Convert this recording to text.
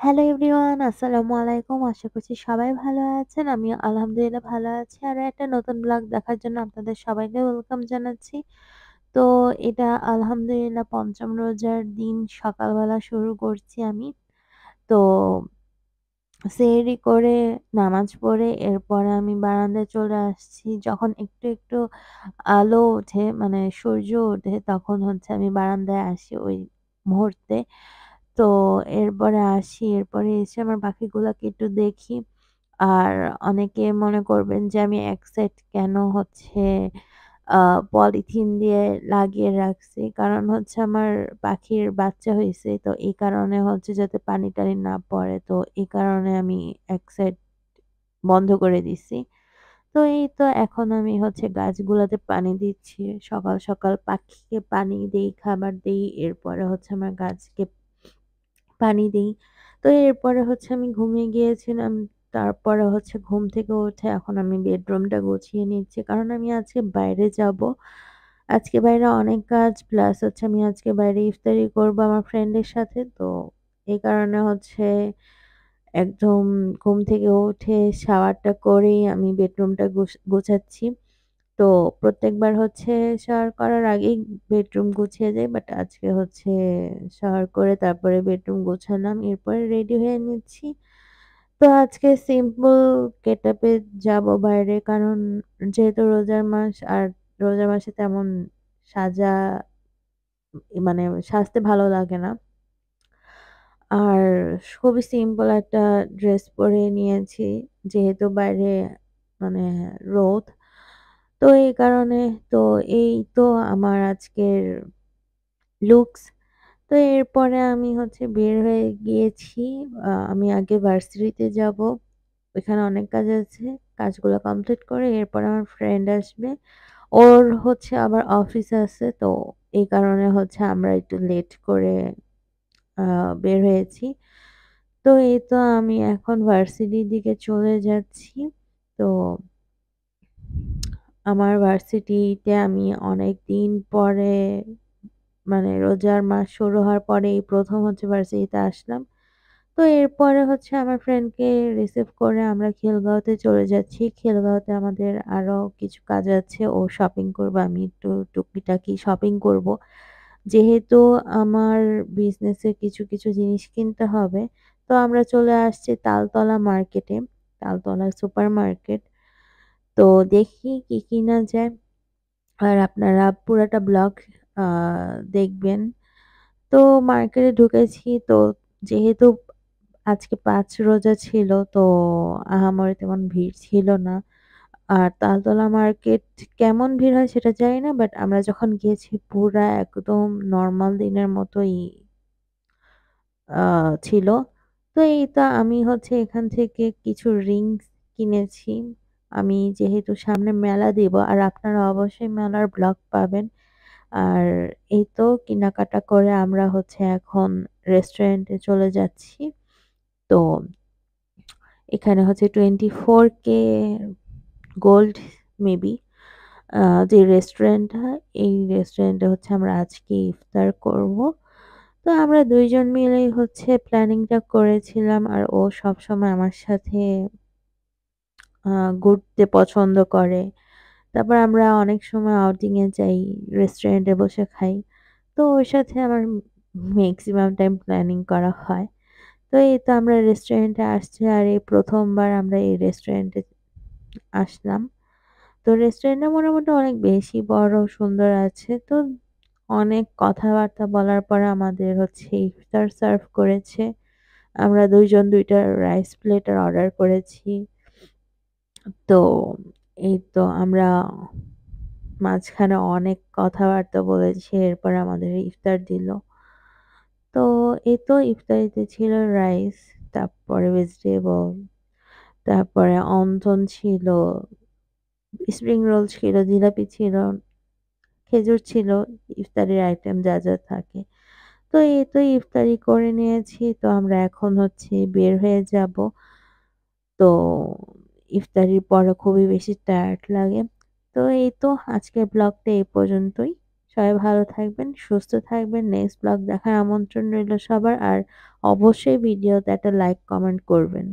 Hello everyone, আসসালামু আলাইকুম। আশা করছি সবাই ভালো আছেন। আমিও আলহামদুলিল্লাহ ভালো আছি। আরো একটা নতুন ব্লগ দেখার জন্য আপনাদের সবাইকে ওয়েলকাম জানাচ্ছি। তো এটা আলহামদুলিল্লাহ ৫ম রোজার দিন সকালবেলা শুরু করছি আমি। তো সেহরি করে নামাজ পড়ে এরপরে আমি বারান্দায় চলে আসছি। যখন একটু আলো ওঠে মানে সূর্য ওঠে তখন হচ্ছে আমি বারান্দায় আসি ওই মুহূর্তে। তো এরপরে আসি, এরপরে এসে আমার পাখিগুলাকে একটু দেখি। আর অনেকে মনে করবেন যে আমি এক সাইড কেন হচ্ছে আ পলিথিন দিয়ে লাগিয়ে রাখছি। কারণ হচ্ছে আমার পাখির বাচ্চা হইছে। তো এই কারণে হচ্ছে যাতে পানি-টানি না পড়ে। তো এই কারণে আমি এক সাইড বন্ধ করে দিছি। তো এই তো এখন আমি হচ্ছে গাছগুলাতে পানি দিচ্ছি। সকাল পাখিকে পানি দেই, খাবার দেই। এরপরে হচ্ছে আমার গাছকে পানি দেই। তো এরপরে হচ্ছে আমি ঘুমিয়ে গিয়েছিলাম। তারপরে হচ্ছে ঘুম থেকে উঠে এখন আমি বেডরুমটা গুছিয়ে নিচ্ছি। কারণ আমি আজকে বাইরে যাবো। আজকে বাইরে অনেক কাজ প্লাস হচ্ছে আমি আজকে বাইরে ইফতারি করবো আমার ফ্রেন্ডের সাথে। তো এই কারণে হচ্ছে একদম ঘুম থেকে উঠে শাওয়ারটা করেই আমি বেডরুমটা গোছাচ্ছি। তো প্রত্যেকবার হচ্ছে শাওয়ার করার আগেই বেডরুম গুছিয়ে যাই। বাট আজকে হচ্ছে শাওয়ার করে তারপরে বেডরুম গোছালাম। এরপরে রেডি হয়ে নিচ্ছি। তো আজকে সিম্পল গেটআপ এ যাবো বাইরে। কারণ যেহেতু রোজার মাস আর রোজার মাসে তেমন সাজা মানে সাজতে ভালো লাগে না। আর খুবই সিম্পল একটা ড্রেস পরে নিয়েছি। যেহেতু বাইরে মানে রোদ। তো এই কারণে তো এই তো আমার আজকের লুকস। তো এরপরে আমি হচ্ছে বের হয়ে গিয়েছি। আমি আগে ভার্সিটিতে যাবো। ওইখানে অনেক কাজ আছে। কাজগুলো কমপ্লিট করে এরপরে আমার ফ্রেন্ড আসবে। ওর হচ্ছে আবার অফিস আছে। তো এই কারণে হচ্ছে আমরা একটু লেট করে আ বের হয়েছি। তো এই তো আমি এখন ভার্সিটির দিকে চলে যাচ্ছি। তো আমার ভার্সিটিতে আমি অনেকদিন পরে মানে রোজার মাস শুরু হওয়ার পরে এই ১ম হচ্ছে ভার্সিটিতে আসলাম। তো এরপরে হচ্ছে আমার ফ্রেন্ডকে রিসিভ করে আমরা খিলগাঁওতে চলে যাচ্ছি। খিলগাঁওতে আমাদের আরো কিছু কাজ আছে। ও শপিং করবে, আমি একটু টুকিটাকি শপিং করব। যেহেতু আমার বিজনেসে কিছু জিনিস কিনতে হবে। তো আমরা চলে আসছি তালতলা মার্কেটে, তালতলা সুপার মার্কেট। তো দেখি কি কিনা যায়। আর আপনারা পুরাটা ব্লগ আ দেখবেন। তো মার্কেটে ঢুকেছি তো যেহেতু আজকে ৫ রোজা ছিল তো আহামরি তেমন ভিড় ছিল না। আর তালতলা মার্কেট কেমন ভিড় হয় সেটা জানি না। বাট আমরা যখন গিয়েছি পুরা একদম নরমাল দিনের মতোই আ ছিল। তো এই তো আমি হচ্ছে এখান থেকে কিছু রিংস কিনেছি। আমি যেহেতু সামনে মেলা দিব আর আপনারা অবশ্যই মেলার ব্লগ পাবেন। আর এই তো কেনাকাটা করে আমরা হচ্ছে এখন রেস্টুরেন্টে চলে যাচ্ছি। তো এখানে হচ্ছে 24K গোল্ড মেবি আ যে রেস্টুরেন্টটা, এই রেস্টুরেন্টে হচ্ছে আমরা আজকে ইফতার করব। তো আমরা ২ জন মিলেই হচ্ছে প্ল্যানিংটা করেছিলাম। আর ও সবসময় আমার সাথে আ ঘুরতে পছন্দ করে। তারপর আমরা অনেক সময় আউটিং এ যাই, রেস্টুরেন্টে বসে খাই। তো ওর সাথে আমার মেক্সিমাম টাইম প্ল্যানিং করা হয়। তো এই তো আমরা রেস্টুরেন্টে আসছি আর এই ১ম বার আমরা এই রেস্টুরেন্টে আসলাম। তো রেস্টুরেন্টটা মোটামুটি অনেক বেশি বড় সুন্দর আছে। তো অনেক কথাবার্তা বলার পরে আমাদের হচ্ছে ইফতার সার্ভ করেছে। আমরা ২ জন ২ টা রাইস প্লেটার অর্ডার করেছি। তো এই তো আমরা মাঝখানে অনেক কথাবার্তা বলেছি। এরপরে আমাদের ইফতার দিল। তো এই তো ইফতারিতে ছিল রাইস, তারপরে ভেজিটেবল, তারপরে অন্তন ছিল, স্প্রিং রোল ছিল, জিলাপি ছিল, খেজুর ছিল, ইফতারির আইটেম যা থাকে। তো এই তো ইফতারি করে নিয়েছি। তো আমরা এখন হচ্ছে বের হয়ে যাব। তো ইফতারির পরে খুবই বেশি টায়ার্ড লাগে। তো এই তো আজকের ব্লগটা এই পর্যন্তই। সবাই ভালো থাকবেন, সুস্থ থাকবেন। নেক্সট ব্লগ দেখার আমন্ত্রণ রইল সবার। আর অবশ্যই ভিডিওতে একটা লাইক কমেন্ট করবেন।